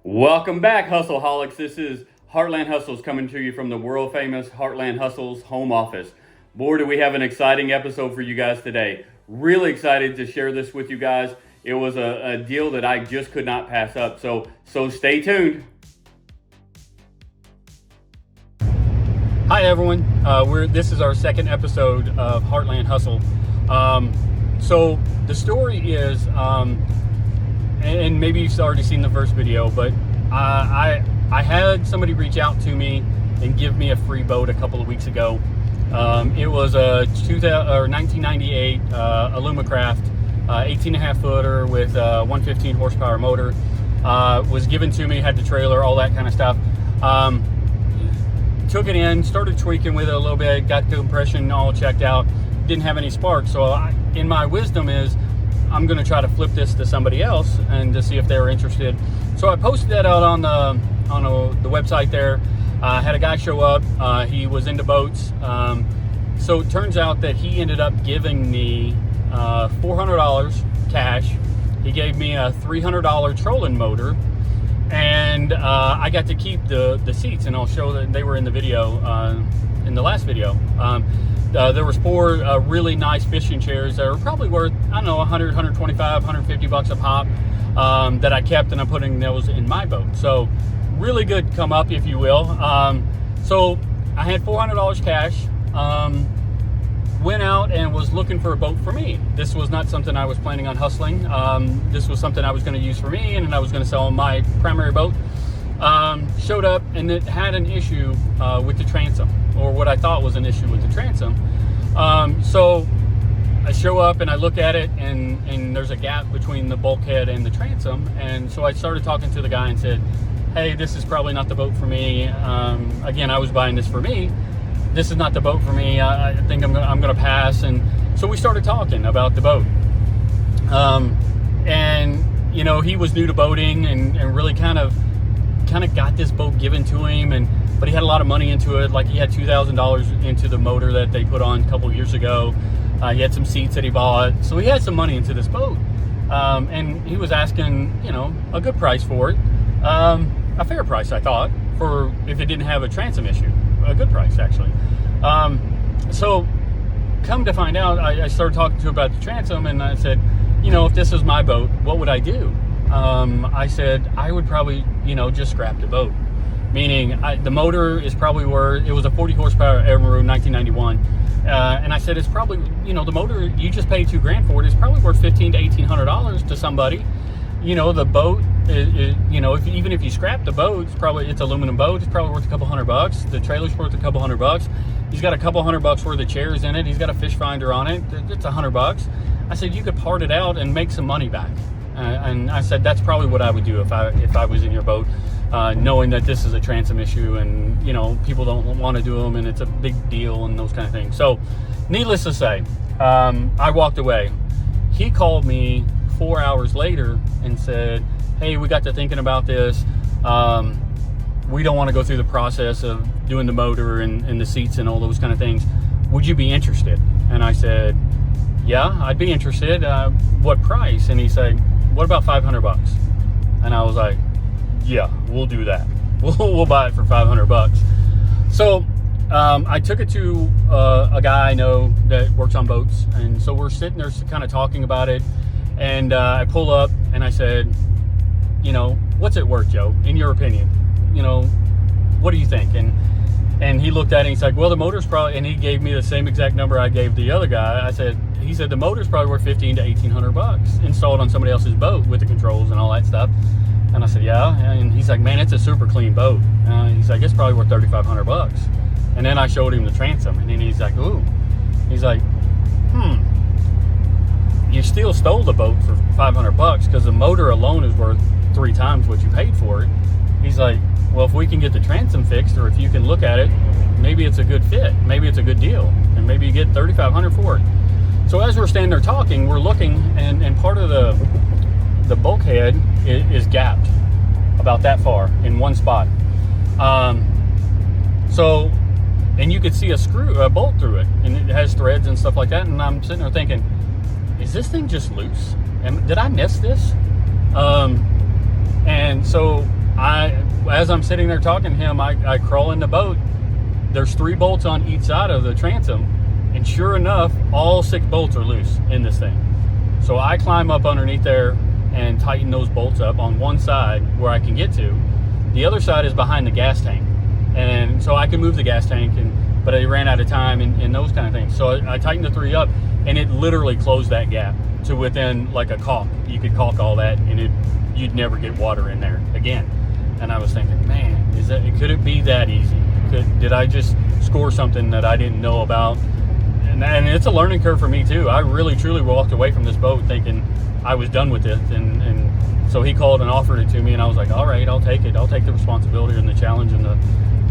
Welcome back, Hustleaholics. This is Heartland Hustles coming to you from the world famous Heartland Hustles home office. Boy, do we have an exciting episode for you guys today. Really excited to share this with you guys. It was a deal that I just could not pass up. So stay tuned. Hi everyone. This is our second episode of Heartland Hustle. So the story is. And maybe you've already seen the first video, but I had somebody reach out to me and give me a free boat a couple of weeks ago. It was a 1998 Alumacraft, 18.5 footer with a 115 horsepower motor. Was given to me, had the trailer, all that kind of stuff. Took it in, started tweaking with it a little bit, got the compression all checked out, didn't have any sparks. So in my wisdom is, I'm going to try to flip this to somebody else and to see if they were interested. So I posted that out on the website there. Had a guy show up. He was into boats. So it turns out that he ended up giving me $400 cash. He gave me a $300 trolling motor, and I got to keep the seats. And I'll show that they were in the video, in the last video. There was four really nice fishing chairs that were probably worth, I don't know, 100, 125, 150 bucks a pop, that I kept, and I'm putting those in my boat. So really good come up, if you will. So I had $400 cash, went out and was looking for a boat for me. This was not something I was planning on hustling. This was something I was going to use for me, and I was going to sell my primary boat. Showed up, and it had an issue with the transom, or what I thought was an issue with the transom. So I show up and I look at it, and there's a gap between the bulkhead and the transom. And so I started talking to the guy and said, hey, this is probably not the boat for me. Again, I was buying this for me. This is not the boat for me. I think I'm gonna pass. And so we started talking about the boat. And you know, he was new to boating and really kind of got this boat given to him, but he had a lot of money into it. Like, he had $2,000 into the motor that they put on a couple years ago. He had some seats that he bought, so he had some money into this boat. And he was asking, you know, a good price for it, a fair price, I thought, for if it didn't have a transom issue, a good price actually. So come to find out, I started talking to him about the transom, and I said, you know, if this was my boat, what would I do? I said I would probably, you know, just scrap the boat. Meaning, the motor is probably worth, it was a 40 horsepower Emerald 1991. And I said, it's probably, you know, the motor, you just paid $2,000 for it, it's probably worth $1,500 to $1,800 to somebody. You know, the boat is, you know, even if you scrap the boat, it's aluminum boat, it's probably worth a couple $100. The trailer's worth a couple $100. He's got a couple $100 worth of chairs in it. He's got a fish finder on it. It's $100. I said, you could part it out and make some money back. And I said, that's probably what I would do if I was in your boat, knowing that this is a transom issue, and, you know, people don't want to do them, and it's a big deal and those kind of things. So needless to say, I walked away. He called me 4 hours later and said, hey, we got to thinking about this. We don't want to go through the process of doing the motor and the seats and all those kind of things. Would you be interested? And I said, yeah, I'd be interested. What price? And he said, what about $500? And I was like, yeah, we'll do that. We'll buy it for $500. So I took it to a guy I know that works on boats, and so we're sitting there kind of talking about it. And I pull up and I said, you know, what's it worth, Joe, in your opinion? You know, what do you think? And he looked at it and he's like, well, the motor's probably, and he gave me the same exact number I gave the other guy. He said the motor's probably worth $1,500 to $1,800 installed on somebody else's boat with the controls and all that stuff. And I said, yeah. And he's like, man, it's a super clean boat. He's like, it's probably worth $3,500. And then I showed him the transom, and then he's like, ooh. He's like, you still stole the boat for $500 because the motor alone is worth 3 times what you paid for it. He's like, well, if we can get the transom fixed, or if you can look at it, maybe it's a good fit, maybe it's a good deal, and maybe you get $3,500 for it. So as we're standing there talking, we're looking, and part of the bulkhead is gapped about that far in one spot. So, and you could see a bolt through it, and it has threads and stuff like that. And I'm sitting there thinking, is this thing just loose? And did I miss this? And so as I'm sitting there talking to him, I crawl in the boat. There's 3 bolts on each side of the transom, and sure enough, all 6 bolts are loose in this thing. So I climb up underneath there and tighten those bolts up on one side where I can get to. The other side is behind the gas tank, and so I can move the gas tank, but I ran out of time and those kind of things. So I tightened the 3 up, and it literally closed that gap to within like a caulk. You could caulk all that, and you'd never get water in there again. And I was thinking, man, could it be that easy? Did I just score something that I didn't know about? And it's a learning curve for me too. I really truly walked away from this boat thinking I was done with it, and so he called and offered it to me, and I was like, all right, I'll take it. I'll take the responsibility and the challenge and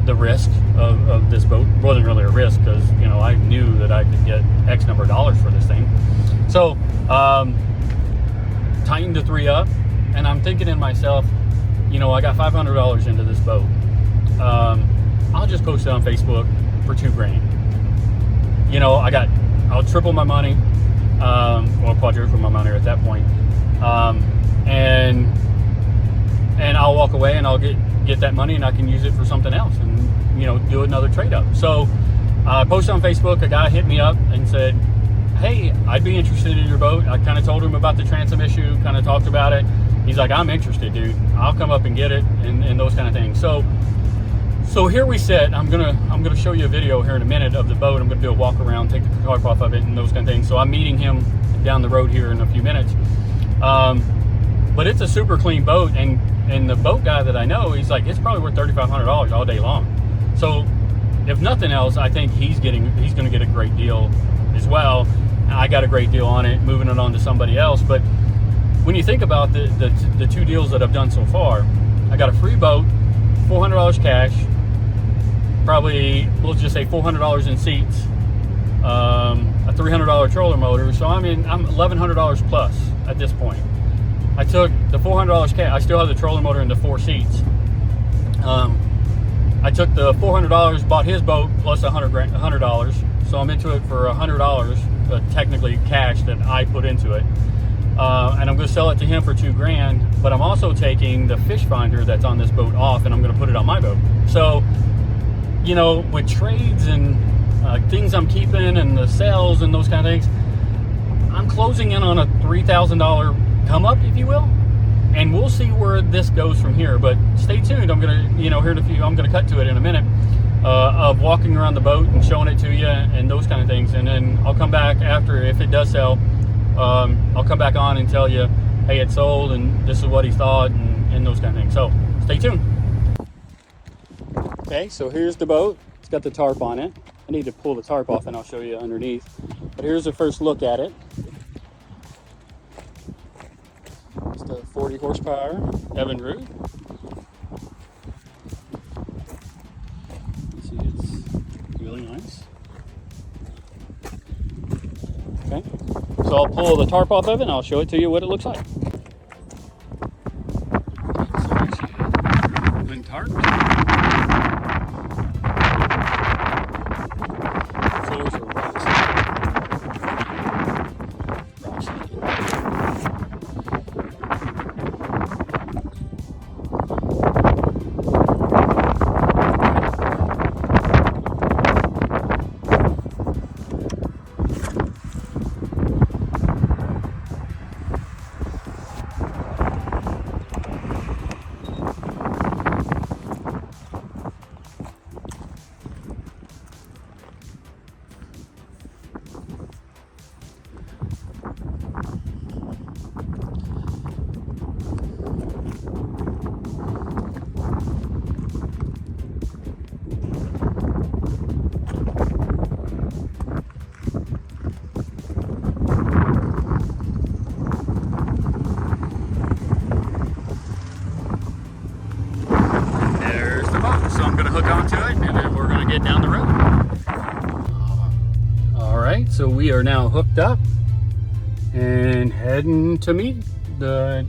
the risk of this boat. It wasn't really a risk because, you know, I knew that I could get X number of dollars for this thing. So tightened the 3 up, and I'm thinking in myself, you know, I got $500 into this boat. I'll just post it on Facebook for $2,000. You know, I'll triple my money, or quadruple my money at that point, and I'll walk away and I'll get that money and I can use it for something else and, you know, do another trade up. So I posted on Facebook. A guy hit me up and said, hey, I'd be interested in your boat. I kind of told him about the transom issue, kind of talked about it. He's like, I'm interested, dude. I'll come up and get it, and those kind of things. So here we sit. I'm gonna show you a video here in a minute of the boat. I'm gonna do a walk around, take the tarp off of it, and those kind of things. So I'm meeting him down the road here in a few minutes. But it's a super clean boat, and the boat guy that I know, he's like, it's probably worth $3,500 all day long. So if nothing else, I think he's gonna get a great deal as well. I got a great deal on it, moving it on to somebody else. But when you think about the 2 deals that I've done so far, I got a free boat, $400 cash, probably, we'll just say $400 in seats, a $300 troller motor. So I'm $1,100 plus at this point. I took the $400 cash. I still have the troller motor and the 4 seats. I took the $400, bought his boat plus $100. So I'm into it for $100, technically cash that I put into it. And I'm going to sell it to him for $2,000, but I'm also taking the fish finder that's on this boat off, and I'm going to put it on my boat. So, you know, with trades and things I'm keeping and the sales and those kind of things, I'm closing in on a $3,000 come up, if you will, and we'll see where this goes from here. But stay tuned. I'm going to, you know, I'm going to cut to it in a minute, of walking around the boat and showing it to you and those kind of things, and then I'll come back after, if it does sell. I'll come back on and tell you, hey, it sold, and this is what he thought, and those kind of things. So stay tuned. Okay, so here's the boat. It's got the tarp on it. I need to pull the tarp off and I'll show you underneath. But here's the first look at it. It's the 40 horsepower Evinrude. See, it's really nice. Okay. So I'll pull the tarp off of it and I'll show it to you what it looks like. So it's been tarped. Floors are rock solid. Rock solid. Down the road. All right, so we are now hooked up and heading to meet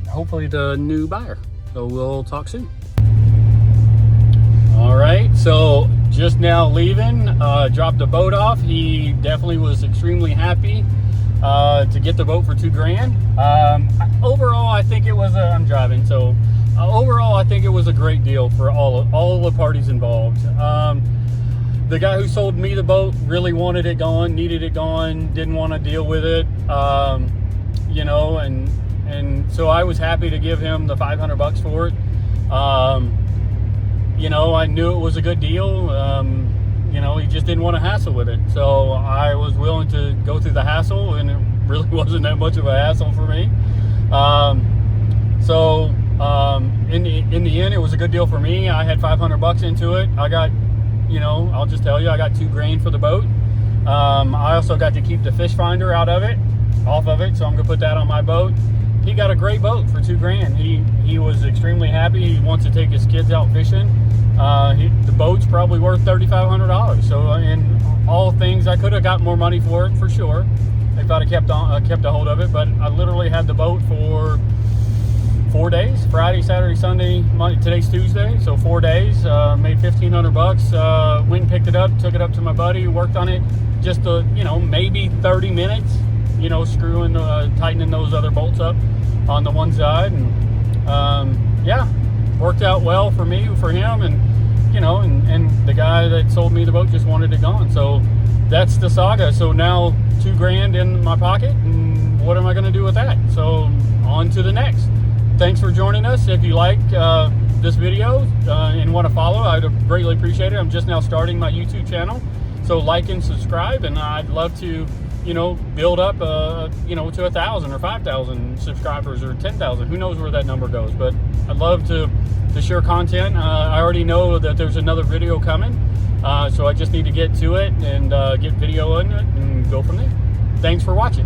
hopefully the new buyer. So we'll talk soon. All right, so just now leaving, dropped the boat off. He definitely was extremely happy to get the boat for $2,000. Overall, I think it was I'm driving, so overall I think it was a great deal for all the parties involved. The guy who sold me the boat really wanted it gone, needed it gone, didn't want to deal with it, you know, and so I was happy to give him the $500 for it. You know, I knew it was a good deal. You know, he just didn't want to hassle with it, so I was willing to go through the hassle, and it really wasn't that much of a hassle for me. In the end, it was a good deal for me. I had $500 into it. I got, you know, I'll just tell you, I got $2,000 for the boat. I also got to keep the fish finder off of it, so I'm gonna put that on my boat. He got a great boat for $2,000. He was extremely happy. He wants to take his kids out fishing. The boat's probably worth $3,500. So in all things, I could have got more money for it for sure if I'd have kept a hold of it. But I literally had the boat for 4 days: Friday, Saturday, Sunday, Monday. Today's Tuesday, so 4 days. Made $1,500. Went and picked it up, took it up to my buddy, worked on it just you know, maybe 30 minutes. You know, screwing, tightening those other bolts up on the one side, and yeah, worked out well for me, for him, and you know, and the guy that sold me the boat just wanted it gone. So that's the saga. So now $2,000 in my pocket, and what am I going to do with that? So on to the next. Thanks for joining us. If you like this video and want to follow, I'd greatly appreciate it. I'm just now starting my YouTube channel, so like and subscribe, and I'd love to, you know, build up, you know, to 1,000 or 5,000 subscribers or 10,000. Who knows where that number goes? But I'd love to share content. I already know that there's another video coming, so I just need to get to it and get video on it and go from there. Thanks for watching.